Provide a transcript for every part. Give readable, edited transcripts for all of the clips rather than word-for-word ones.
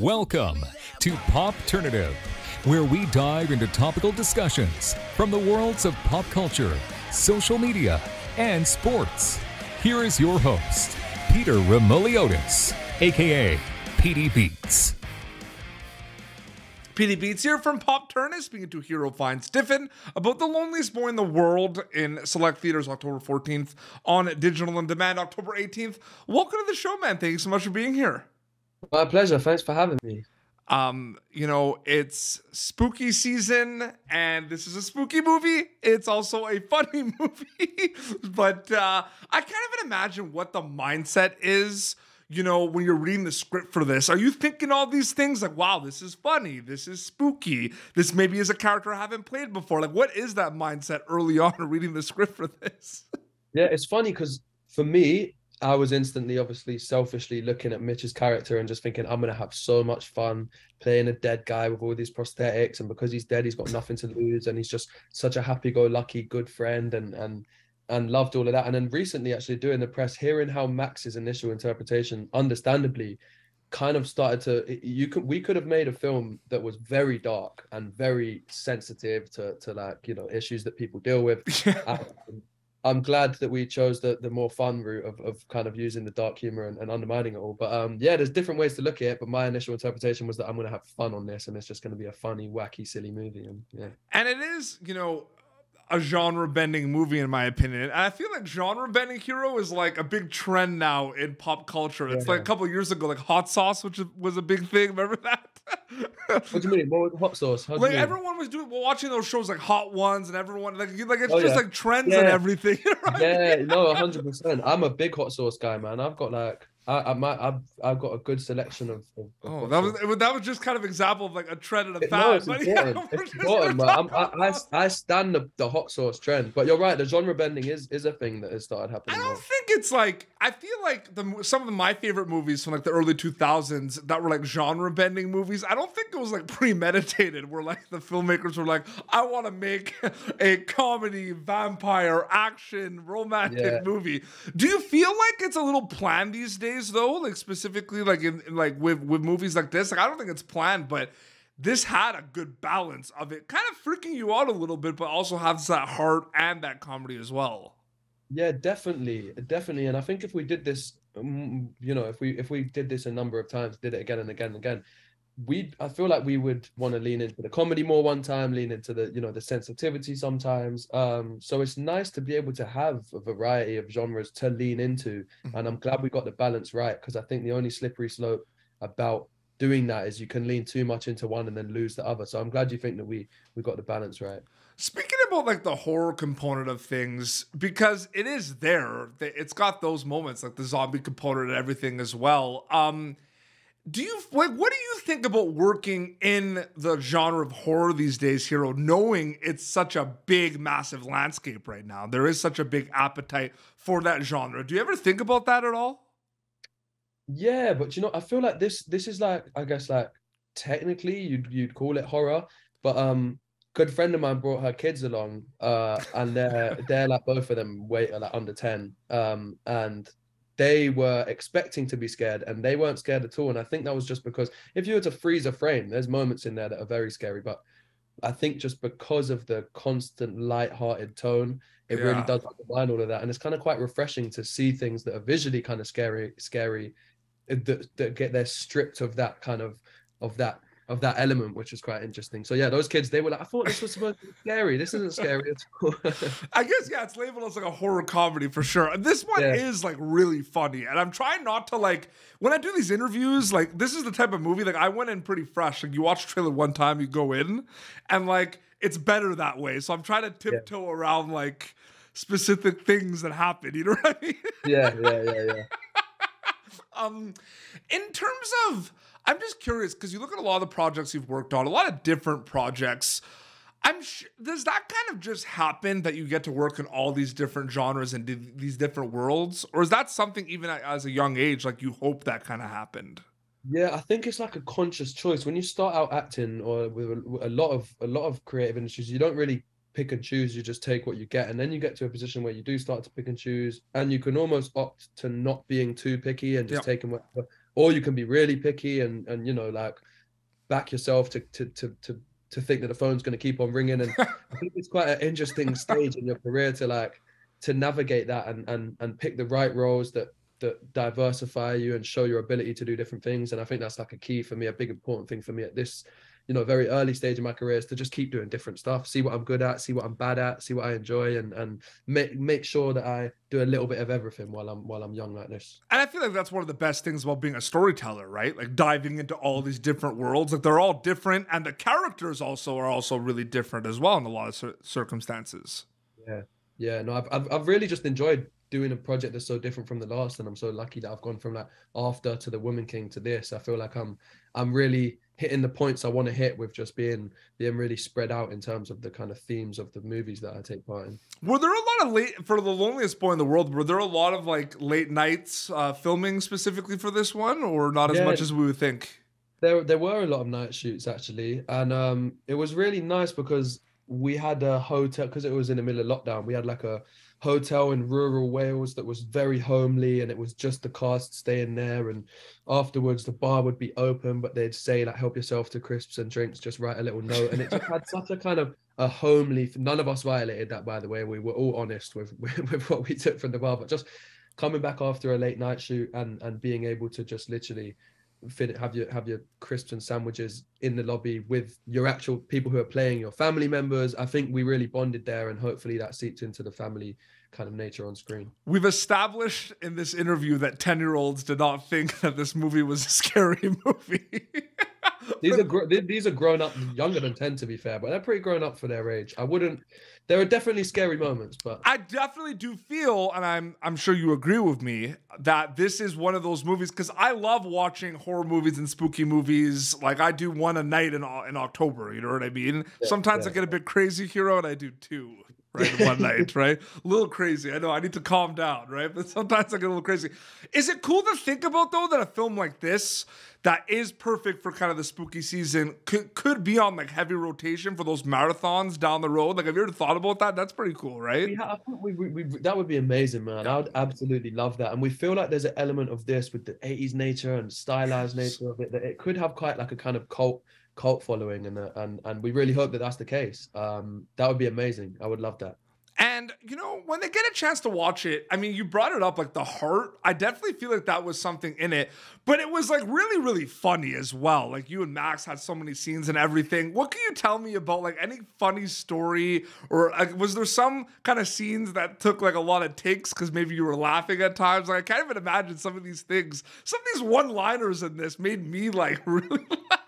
Welcome to Popternative, where we dive into topical discussions from the worlds of pop culture, social media, and sports. Here is your host, Peter Remoliotis, aka PD Beats. PD Beats here from Popternative, speaking to hero Fiennes Tiffin about The Loneliest Boy in the World in select theaters October 14th, on digital and demand October 18th. Welcome to the show, man. Thank you so much for being here. My pleasure. Thanks for having me. It's spooky season, and this is a spooky movie. It's also a funny movie, but I can't even imagine what the mindset is, when you're reading the script for this. Are you thinking all these things like, wow, this is funny, this is spooky, this maybe is a character I haven't played before? Like, what is that mindset early on reading the script for this? Yeah, it's funny because for me, I was instantly, obviously, selfishly looking at Mitch's character and just thinking, I'm going to have so much fun playing a dead guy with all these prosthetics. And because he's dead, he's got nothing to lose. And he's just such a happy-go-lucky, good friend and loved all of that. And then recently, actually doing the press, hearing how Max's initial interpretation, understandably, kind of started to, we could have made a film that was very dark and very sensitive to issues that people deal with. I'm glad that we chose the more fun route of kind of using the dark humor and undermining it all. But there's different ways to look at it. But my initial interpretation was that I'm going to have fun on this, and it's just going to be a funny, wacky, silly movie. And it is, a genre-bending movie, in my opinion. And I feel like genre-bending hero is like a big trend now in pop culture. It's like a couple of years ago, like hot sauce, which was a big thing. Remember that? What do you mean? What was hot sauce? Like everyone was watching those shows like Hot Ones, and everyone like it's just like trends and everything. You know what I mean? 100%. I'm a big hot sauce guy, man. I've got like I've got a good selection of that was just kind of example of like a trend and a fad. No, it's important. It's important, man. I stand the hot sauce trend, but you're right. The genre bending is a thing that has started happening. I don't think it's like, I feel like some of my favorite movies from like the early 2000s that were like genre bending movies, I don't think it was like premeditated, where like the filmmakers were like, I want to make a comedy, vampire, action, romantic movie. Do you feel like it's a little planned these days though? Like specifically like in like with movies like this? Like I don't think it's planned, but this had a good balance of it kind of freaking you out a little bit, but also has that heart and that comedy as well. Yeah, definitely. And I think if we did this, if we did this a number of times, did it again and again and again, I feel like we would want to lean into the comedy more one time, lean into the sensitivity sometimes. So it's nice to be able to have a variety of genres to lean into, and I'm glad we got the balance right, because I think the only slippery slope about doing that is you can lean too much into one and then lose the other. So I'm glad you think that we got the balance right. Speaking about like the horror component of things, because it is there, it's got those moments like the zombie component and everything as well. What do you think about working in the genre of horror these days, Hero, knowing it's such a big, massive landscape right now? There is such a big appetite for that genre. Do you ever think about that at all? Yeah, but I feel like this is like, I guess, like technically you'd call it horror, but good friend of mine brought her kids along, and they're like, both of them like under 10, and they were expecting to be scared and they weren't scared at all. And I think that was just because if you were to freeze a frame, there's moments in there that are very scary, but I think just because of the constant light-hearted tone, it really does undermine all of that. And it's kind of quite refreshing to see things that are visually kind of scary that get they're stripped of that kind of that element, which is quite interesting. So yeah, those kids, they were like, I thought this was supposed to be scary. This isn't scary at all. I guess, it's labeled as like a horror comedy for sure. And this one is like really funny. And I'm trying not to like, when I do these interviews, like this is the type of movie, like I went in pretty fresh. Like you watch the trailer one time, you go in and like, it's better that way. So I'm trying to tiptoe around like specific things that happen. You know what I mean? Yeah. In terms of, I'm just curious, because you look at a lot of the projects you've worked on, a lot of different projects. Does that kind of just happen that you get to work in all these different genres and these different worlds? Or is that something even as a young age, like you hope that kind of happened? Yeah, I think it's like a conscious choice. When you start out acting or with a lot of creative industries, you don't really pick and choose. You just take what you get, and then you get to a position where you do start to pick and choose, and you can almost opt to not being too picky and just taking or you can be really picky and you know, like back yourself to think that the phone's going to keep on ringing. And I think it's quite an interesting stage in your career to navigate that and pick the right roles that diversify you and show your ability to do different things. And I think that's like a key for me, a big important thing for me at this, you know, very early stage of my career, is to just keep doing different stuff, see what I'm good at, see what I'm bad at, see what I enjoy, and make sure that I do a little bit of everything while I'm young like this. And I feel like that's one of the best things about being a storyteller, right? Like diving into all these different worlds. Like they're all different, and the characters also are really different as well in a lot of circumstances. Yeah. No, I've really just enjoyed doing a project that's so different from the last, and I'm so lucky that I've gone from like After to The Woman King to this. I feel like I'm really hitting the points I want to hit with just being really spread out in terms of the kind of themes of the movies that I take part in. Were there a lot of for The Loneliest Boy in the World, were there a lot of like late nights filming specifically for this one, or not as much as we would think? There were a lot of night shoots actually, and it was really nice because we had a hotel, because it was in the middle of lockdown. We had like a hotel in rural Wales that was very homely, and it was just the cast staying there, and afterwards the bar would be open, but they'd say like, help yourself to crisps and drinks, just write a little note. And it just had such a kind of a homely, none of us violated that, by the way. We were all honest with what we took from the bar, but just coming back after a late night shoot and being able to just literally have your crisps and sandwiches in the lobby with your actual people who are playing, your family members. I think we really bonded there, and hopefully that seeped into the family kind of nature on screen. We've established in this interview that 10-year-olds did not think that this movie was a scary movie. These are grown up, younger than 10 to be fair, but they're pretty grown up for their age. There are definitely scary moments, but I definitely do feel, and I'm sure you agree with me, that this is one of those movies, because I love watching horror movies and spooky movies. Like I do one a night in October, you know what I mean? Yeah, Sometimes I get a bit crazy, Hero, and I do two. Right, one night, right? A little crazy. I know I need to calm down, right? But sometimes I get a little crazy. Is it cool to think about, though, that a film like this that is perfect for kind of the spooky season could be on like heavy rotation for those marathons down the road? Like, have you ever thought about that? That's pretty cool, right? I think that would be amazing, man. Yeah. I would absolutely love that. And we feel like there's an element of this with the 80s nature and stylized nature of it, that it could have quite like a kind of cult following, and we really hope that that's the case. That would be amazing. I would love that. And, you know, when they get a chance to watch it, I mean, you brought it up, like the heart. I definitely feel like that was something in it, but it was like really, really funny as well. Like you and Max had so many scenes and everything. What can you tell me about like any funny story, or like, was there some kind of scenes that took like a lot of takes because maybe you were laughing at times? Like I can't even imagine some of these things. Some of these one-liners in this made me like really laugh.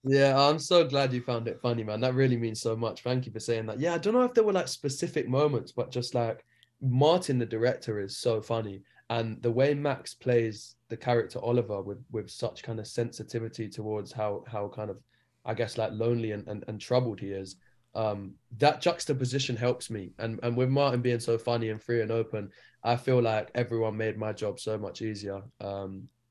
Yeah, I'm so glad you found it funny, man. That really means so much. Thank you for saying that. Yeah, I don't know if there were like specific moments, but just like Martin, the director, is so funny. And the way Max plays the character Oliver with such kind of sensitivity towards how kind of, I guess, like lonely and troubled he is, that juxtaposition helps me. And with Martin being so funny and free and open, I feel like everyone made my job so much easier.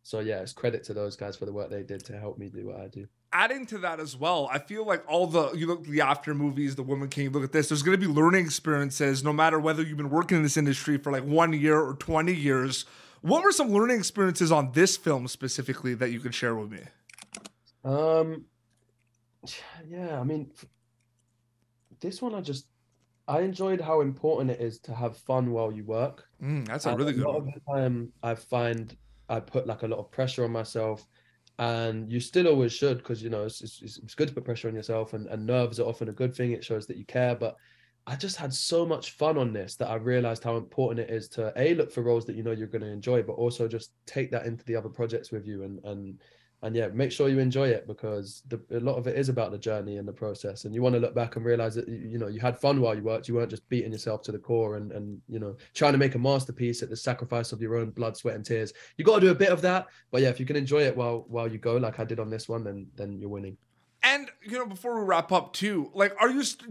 So yeah, it's credit to those guys for the work they did to help me do what I do. Adding to that as well, I feel like you look at the After movies, The Woman King, look at this, there's going to be learning experiences no matter whether you've been working in this industry for like 1 year or 20 years. What were some learning experiences on this film specifically that you could share with me? Yeah, I mean, this one I enjoyed how important it is to have fun while you work. That's a really good one. A lot of the time I find I put like a lot of pressure on myself, and you still always should, because, you know, it's good to put pressure on yourself, and nerves are often a good thing. It shows that you care. But I just had so much fun on this that I realized how important it is to look for roles that you know you're going to enjoy, but also just take that into the other projects with you, and yeah, make sure you enjoy it, because a lot of it is about the journey and the process. And you want to look back and realize that, you know, you had fun while you worked. You weren't just beating yourself to the core and you know, trying to make a masterpiece at the sacrifice of your own blood, sweat, and tears. You got to do a bit of that. But yeah, if you can enjoy it while you go, like I did on this one, then you're winning. And, you know, before we wrap up too, like,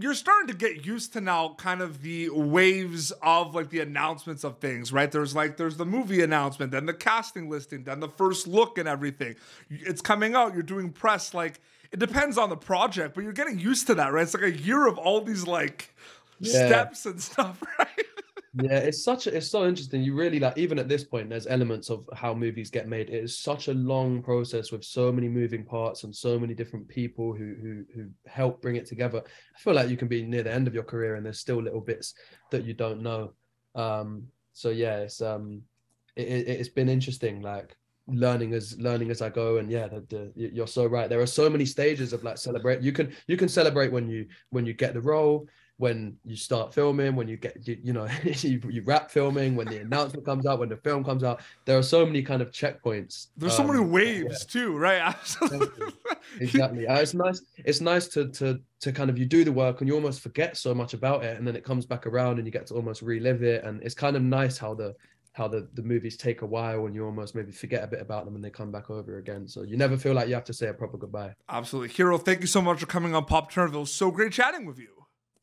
you're starting to get used to now kind of the waves of like the announcements of things, right? There's the movie announcement, then the casting listing, then the first look and everything. It's coming out, you're doing press, like it depends on the project, but you're getting used to that, right? It's like a year of all these like steps and stuff, right? Yeah, it's so interesting. You really like, even at this point, there's elements of how movies get made. It is such a long process with so many moving parts and so many different people who help bring it together. I feel like you can be near the end of your career and there's still little bits that you don't know. So yeah, it's been interesting, like learning as I go. And yeah, you're so right. There are so many stages of like celebrate. You can celebrate when you get the role, when you start filming, when you get you know you wrap filming, when the announcement comes out, when the film comes out. There are so many kind of checkpoints. There's so many waves too, right? Absolutely. Exactly. It's nice to kind of, you do the work and you almost forget so much about it, and then it comes back around and you get to almost relive it. And it's kind of nice how the movies take a while and you almost maybe forget a bit about them and they come back over again. So you never feel like you have to say a proper goodbye. Absolutely. Hero, thank you so much for coming on Pop Alternative. It was so great chatting with you.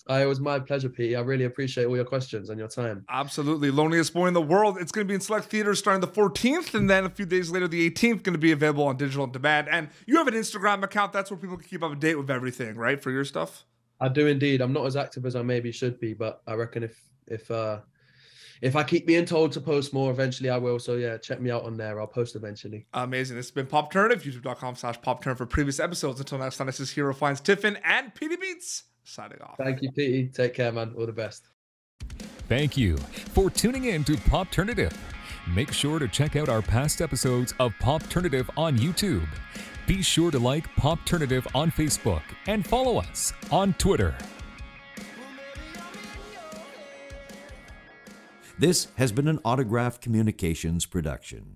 It was my pleasure, Pete. I really appreciate all your questions and your time. Absolutely. Loneliest Boy in the World. It's going to be in select theaters starting the 14th, and then a few days later, the 18th, going to be available on digital on demand. And you have an Instagram account. That's where people can keep up to date with everything, right, for your stuff? I do indeed. I'm not as active as I maybe should be, but I reckon if I keep being told to post more, eventually I will. So yeah, check me out on there. I'll post eventually. Amazing. This has been Pop Alternative, youtube.com/PopTurn for previous episodes. Until next time, this is Hero Fiennes Tiffin and Petey Beats signing off. Thank you, Petey. Take care, man. All the best. Thank you for tuning in to Pop Alternative. Make sure to check out our past episodes of Pop Alternative on YouTube. Be sure to like Pop Alternative on Facebook and follow us on Twitter. This has been an Autograph Communications production.